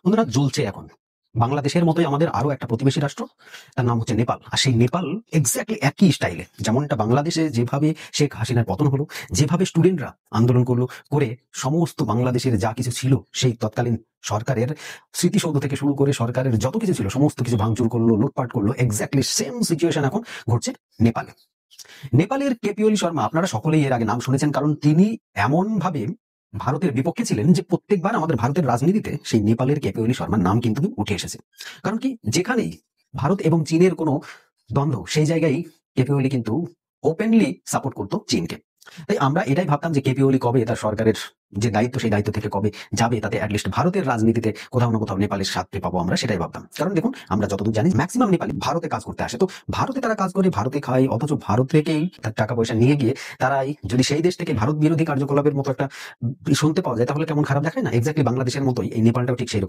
বন্ধুরা জ্বলছে এখন বাংলাদেশের মতোই আমাদের আরো একটা প্রতিবেশী রাষ্ট্র, তার নাম হচ্ছে নেপাল। আর সেই নেপাল এক্স্যাক্টলি একই স্টাইলে, যেমনটা বাংলাদেশে যেভাবে শেখ হাসিনার পতন হলো, যেভাবে স্টুডেন্টরা আন্দোলন করলো, করে সমস্ত বাংলাদেশের যা কিছু ছিল সেই তৎকালীন সরকারের স্মৃতিসৌধ থেকে শুরু করে সরকারের যত কিছু ছিল সমস্ত কিছু ভাঙচুর করলো, লুটপাট করলো, এক্স্যাক্টলি সেম সিচুয়েশন এখন ঘটছে নেপালে। নেপালের কেপি ওলি শর্মা আপনারা সকলেই এর আগে নাম শুনেছেন, কারণ তিনি এমন ভাবে ভারতের বিপক্ষে ছিলেন যে প্রত্যেকবার আমাদের ভারতের রাজনীতিতে সেই নেপালের কেপি ওলি শর্মার নাম কিন্তু উঠে এসেছে। কারণ কি, যেখানেই ভারত এবং চীনের কোনো দ্বন্দ্ব, সেই জায়গায় কেপি ওলি কিন্তু ওপেনলি সাপোর্ট করতো চীনকে। তাই আমরা এটাই ভাবতাম যে কেপি ওলি কবে তার সরকারের যে দায়িত্ব সেই দায়িত্ব থেকে কবে যাবে, তাতে অ্যাটলিস্ট ভারতের রাজনীতিতে কোথাও না কোথাও নেপালের সাথে পাবো আমরা, সেটাই ভাবতাম। কারণ দেখুন, আমরা যতদূর জানি ম্যাক্সিমাম নেপালি ভারতে কাজ করতে আসে, তো ভারতে তারা কাজ করে, ভারতে খায়, অথচ ভারত থেকেই তার টাকা পয়সা নিয়ে গিয়ে তারাই যদি সেই দেশ থেকে ভারত বিরোধী কার্যকলাপের মতো একটা শুনতে পাওয়া যায়, তাহলে কেমন খারাপ দেখায় না? এক্স্যাক্টলি বাংলাদেশের মতোই এই নেপালটাও ঠিক সেই রকম।